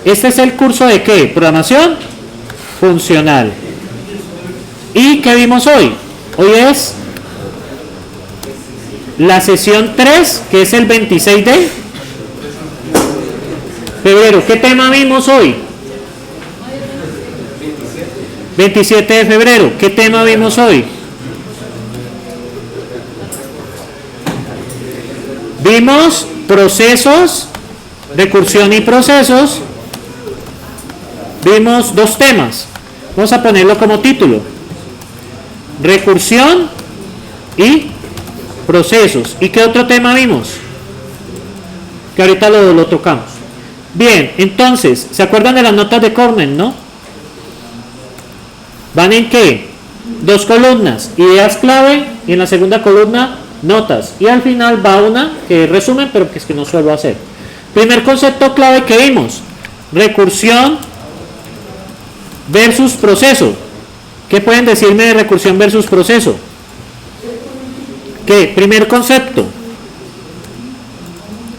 Este es el curso de ¿qué? Programación funcional. ¿Y qué vimos hoy? Hoy es la sesión 3, que es el 26 de febrero. ¿Qué tema vimos hoy? 27 de febrero. ¿Qué tema vimos hoy? Vimos procesos, recursión y procesos. Vimos dos temas. Vamos a ponerlo como título: recursión y procesos. ¿Y qué otro tema vimos? Que ahorita lo tocamos. Bien, entonces, ¿se acuerdan de las notas de Cormen, no? ¿Van en qué? Dos columnas, ideas clave, y en la segunda columna, notas. Y al final va una que es resumen, pero que es que no suelo hacer. Primer concepto clave que vimos: recursión versus proceso. ¿Qué pueden decirme de recursión versus proceso? ¿Qué? Primer concepto.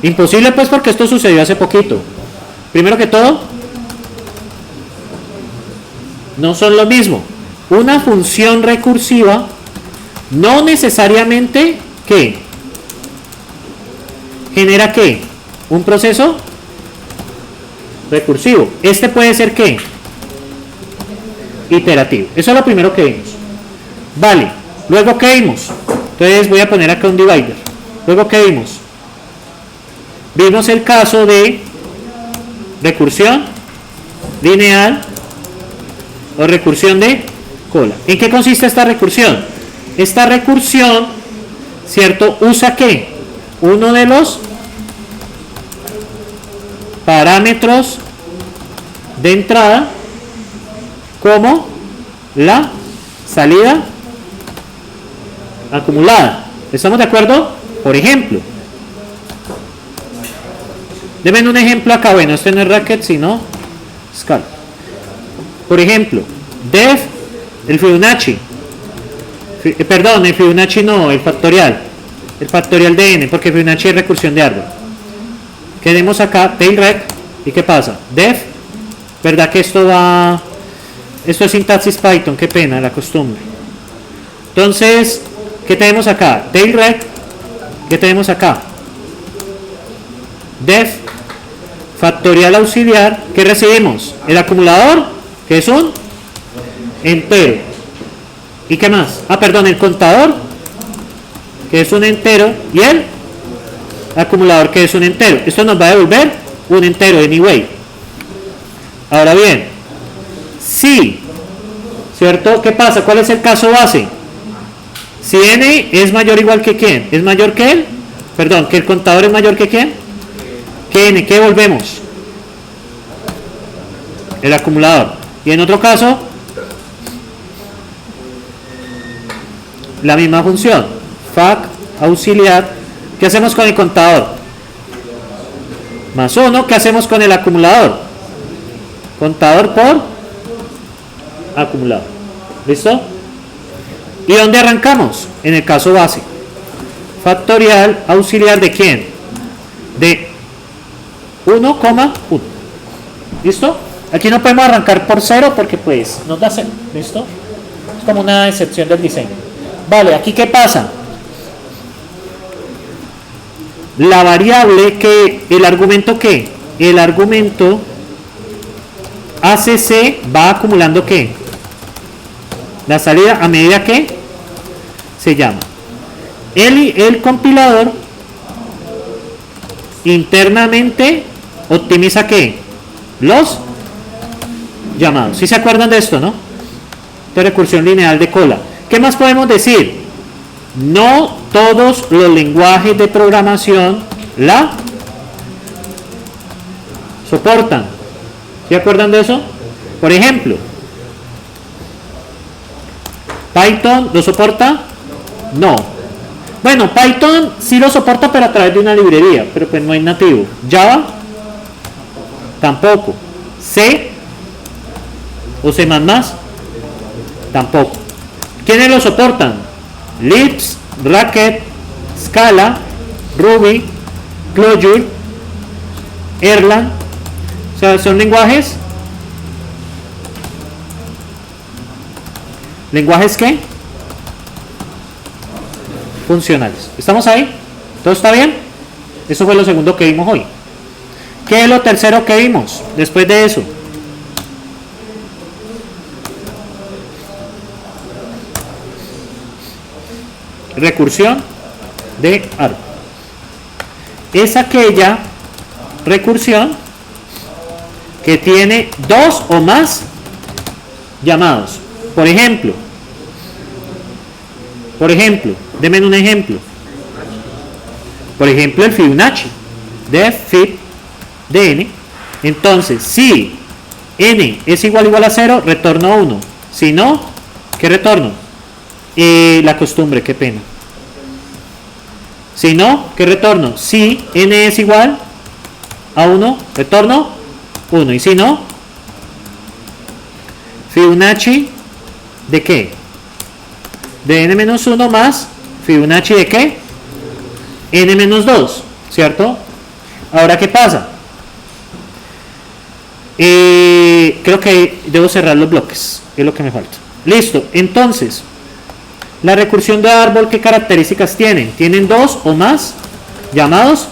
Imposible, pues, porque esto sucedió hace poquito. Primero que todo, no son lo mismo. Una función recursiva no necesariamente ¿qué? ¿Genera qué? Un proceso recursivo. Este puede ser ¿qué? Iterativo. Eso es lo primero que vimos. Vale. Luego, ¿qué vimos? Entonces voy a poner acá un divider. Luego, ¿qué vimos? Vimos el caso de recursión lineal o recursión de cola. ¿En qué consiste esta recursión? Esta recursión, ¿cierto? ¿Usa qué? Uno de los parámetros de entrada como la salida acumulada. ¿Estamos de acuerdo? Por ejemplo, deben un ejemplo acá. Bueno, este no es Racket, sino Scala. Por ejemplo, def, el Fibonacci. Perdón, el Fibonacci no, el factorial. El factorial de n, porque Fibonacci es recursión de árbol. Queremos acá tailrec. ¿Y qué pasa? Def, ¿verdad que esto va? Esto es sintaxis Python, qué pena, la costumbre. Entonces, ¿qué tenemos acá? Tailrec. ¿Qué tenemos acá? Def, factorial auxiliar. ¿Qué recibimos? El acumulador, que es un entero. ¿Y qué más? Ah, perdón, el contador, que es un entero, y el acumulador, que es un entero. Esto nos va a devolver un entero, anyway. Ahora bien, si, ¿cierto? ¿Qué pasa? ¿Cuál es el caso base? Si n es mayor o igual que ¿quién? ¿Es mayor que él? Perdón, que el contador es mayor que ¿quién? Que n. ¿Qué devolvemos? El acumulador. Y en otro caso, la misma función, fac auxiliar. ¿Qué hacemos con el contador? Más 1. ¿Qué hacemos con el acumulador? Contador por acumulador. ¿Listo? ¿Y dónde arrancamos? En el caso base. Factorial auxiliar ¿de quién? De 1,1. ¿Listo? Aquí no podemos arrancar por 0 porque pues nos da 0. ¿Listo? Es como una excepción del diseño. Vale, ¿aquí qué pasa? La variable que, el argumento ¿qué? El argumento ACC va acumulando ¿qué? La salida a medida que se llama. El compilador internamente optimiza ¿qué? Los llamados. ¿Sí se acuerdan de esto, no? De recursión lineal de cola. ¿Qué más podemos decir? No todos los lenguajes de programación la soportan. ¿Se acuerdan de eso? Por ejemplo, ¿Python lo soporta? No. Bueno, Python sí lo soporta, pero a través de una librería, pero pues no es nativo. Java tampoco. C o C++ tampoco. ¿Quiénes lo soportan? Lisp, Racket, Scala, Ruby, Clojure, Erlang. O sea, son lenguajes. ¿Lenguajes qué? Funcionales. ¿Estamos ahí? ¿Todo está bien? Eso fue lo segundo que vimos hoy. ¿Qué es lo tercero que vimos después de eso? Recursión de árbol. Es aquella recursión que tiene dos o más llamados. Por ejemplo, denme un ejemplo. Por ejemplo, el Fibonacci, def fit de n. Entonces, si n es igual a 0, retorno 1. Si no, ¿qué retorno? La costumbre, qué pena. Si no, ¿qué retorno? Si n es igual a 1, retorno 1. Y si no, Fibonacci ¿de qué? De n-1 más Fibonacci ¿de qué? n-2, ¿cierto? Ahora, ¿qué pasa? Creo que debo cerrar los bloques, es lo que me falta. Listo, entonces, la recursión de árbol, ¿qué características tienen? Tienen dos o más llamados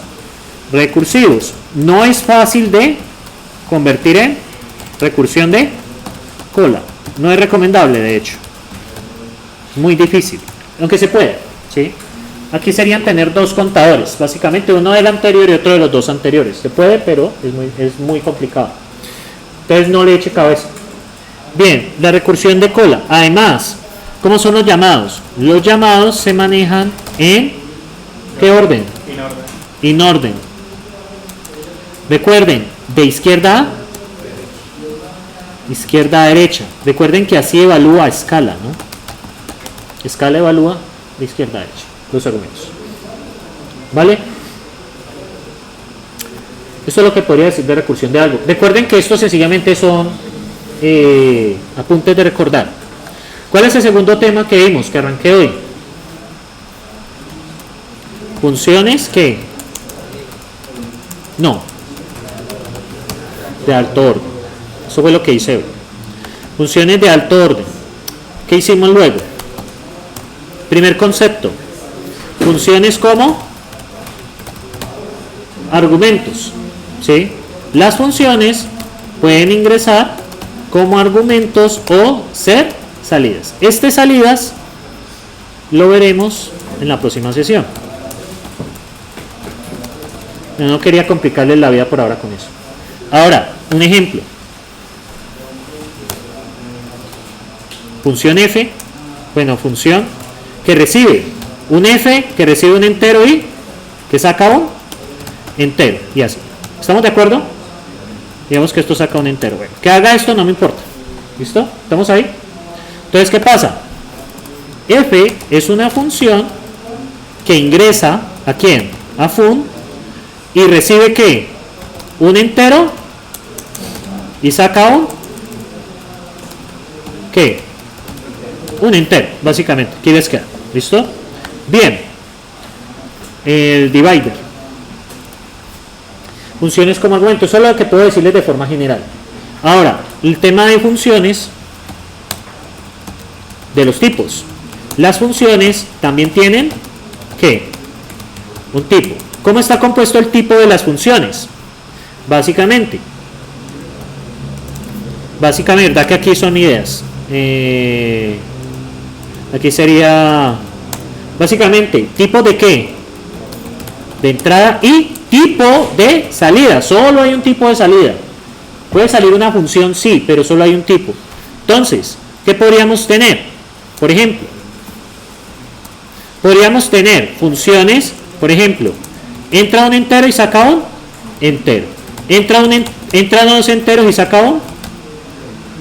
recursivos. No es fácil de convertir en recursión de cola. No es recomendable, de hecho. Muy difícil, aunque se puede, ¿sí? Aquí serían tener dos contadores, básicamente uno del anterior y otro de los dos anteriores. Se puede, pero es muy complicado. Entonces no le eche cabeza. Bien, la recursión de cola. Además, ¿cómo son los llamados? Los llamados se manejan en ¿qué orden? In orden. Recuerden, de izquierda a izquierda a derecha. Recuerden que así evalúa a escala, ¿no? Escala evalúa de izquierda a derecha los argumentos. ¿Vale? Esto es lo que podría decir de recursión de algo. Recuerden que esto sencillamente son apuntes de recordar. ¿Cuál es el segundo tema que vimos, que arranqué hoy? Funciones que no de alto orden. Eso fue lo que hice hoy. Funciones de alto orden. ¿Qué hicimos luego? Primer concepto. Funciones como argumentos. ¿Sí? Las funciones pueden ingresar como argumentos o ser salidas. Estas salidas lo veremos en la próxima sesión. No quería complicarles la vida por ahora con eso. Ahora, un ejemplo. Función f, bueno, función que recibe un f, que recibe un entero y que saca un entero, y así. ¿Estamos de acuerdo? Digamos que esto saca un entero. Bueno, que haga esto no me importa. ¿Listo? ¿Estamos ahí? Entonces, ¿qué pasa? F es una función que ingresa ¿a quién? A fun y recibe ¿qué? Un entero y saca un ¿qué? Un entero, básicamente. Aquí les queda. ¿Listo? Bien. El divider. Funciones como argumento. Eso es lo que puedo decirles de forma general. Ahora, el tema de funciones de los tipos. Las funciones también tienen ¿qué? Un tipo. ¿Cómo está compuesto el tipo de las funciones? Básicamente, ¿verdad que aquí son ideas? Aquí sería básicamente tipo de qué, de entrada y tipo de salida. Solo hay un tipo de salida. Puede salir una función, sí, pero solo hay un tipo. Entonces, ¿qué podríamos tener? Por ejemplo, podríamos tener funciones, por ejemplo, entra un entero y saca un entero. Entra dos enteros y saca un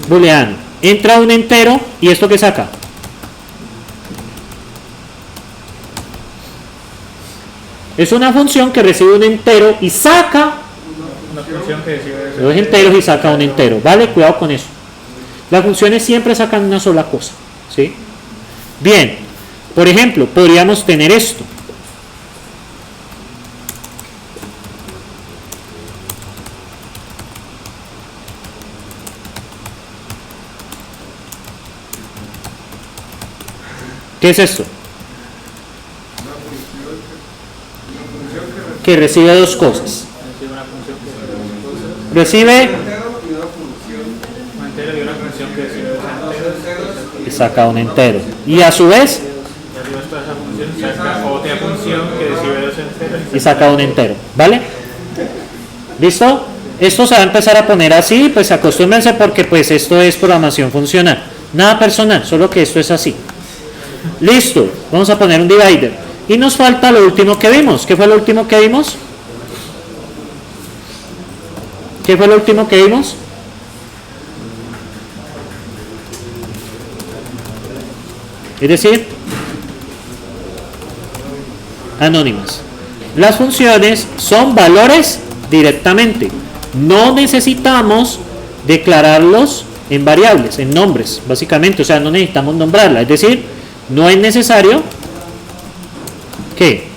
booleano. Entra un entero y ¿esto qué saca? Es una función que recibe un entero y saca una función que recibe dos enteros y saca un entero. Vale, cuidado con eso. Las funciones siempre sacan una sola cosa, ¿sí? Bien, por ejemplo, podríamos tener esto. ¿Qué es esto? Que recibe dos cosas. Recibe una función que Recibe un entero y una función que recibe dos enteros. y saca un entero. Y a su vez, Y arriba está esa función, saca otra función que recibe dos enteros. y saca un entero. ¿Vale? ¿Listo? Esto se va a empezar a poner así, pues acostúmbrense porque pues esto es programación funcional. Nada personal, solo que esto es así. Listo, vamos a poner un divider. Y nos falta lo último que vimos. ¿Qué fue lo último que vimos? ¿Qué fue lo último que vimos? Es decir, anónimas. Las funciones son valores directamente. No necesitamos declararlos en variables, en nombres, básicamente. O sea, no necesitamos nombrarlas. Es decir, no es necesario que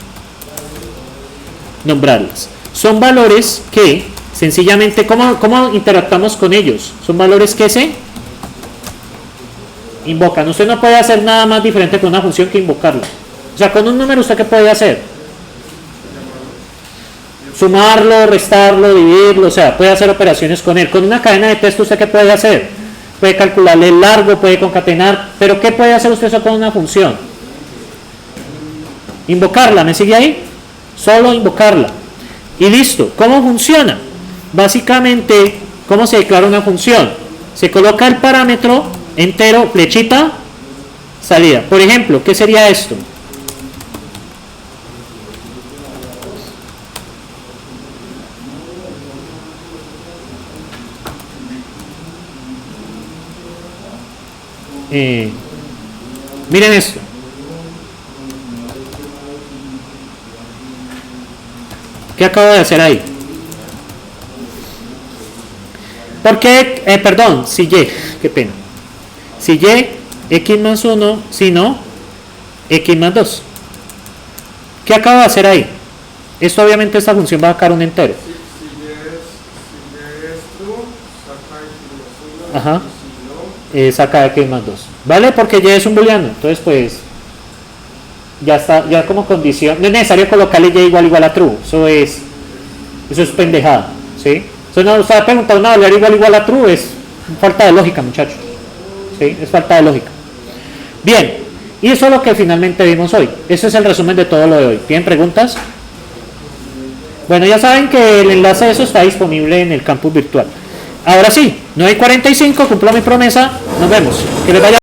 nombrarlas. Son valores que sencillamente, ¿cómo interactuamos con ellos? Son valores que se invocan. Usted no puede hacer nada más diferente con una función que invocarla. O sea, con un número, ¿usted qué puede hacer? Sumarlo, restarlo, dividirlo, o sea, puede hacer operaciones con él. Con una cadena de texto, ¿usted qué puede hacer? Puede calcularle el largo, puede concatenar, pero ¿qué puede hacer usted eso con una función? Invocarla, ¿me sigue ahí? Solo invocarla. Y listo. ¿Cómo funciona? Básicamente, ¿cómo se declara una función? Se coloca el parámetro entero, flechita, salida. Por ejemplo, ¿qué sería esto? Miren esto. ¿Qué acabo de hacer ahí? ¿Por qué? Perdón, si y, qué pena. Si y, x más 1, si no, x más 2. ¿Qué acabo de hacer ahí? Esto obviamente esta función va a sacar un entero. Ajá. Saca x más 2. ¿Vale? Porque y es un booleano. Entonces pues ya está, ya como condición. No es necesario colocarle y igual a true. Eso es pendejada. ¿Sí? Eso no está preguntando una valor igual a true. Es falta de lógica, muchachos. ¿Sí? Es falta de lógica. Bien. Y eso es lo que finalmente vimos hoy. Ese es el resumen de todo lo de hoy. ¿Tienen preguntas? Bueno, ya saben que el enlace de eso está disponible en el campus virtual. Ahora sí, 9:45, cumplo mi promesa. Nos vemos. Que les vaya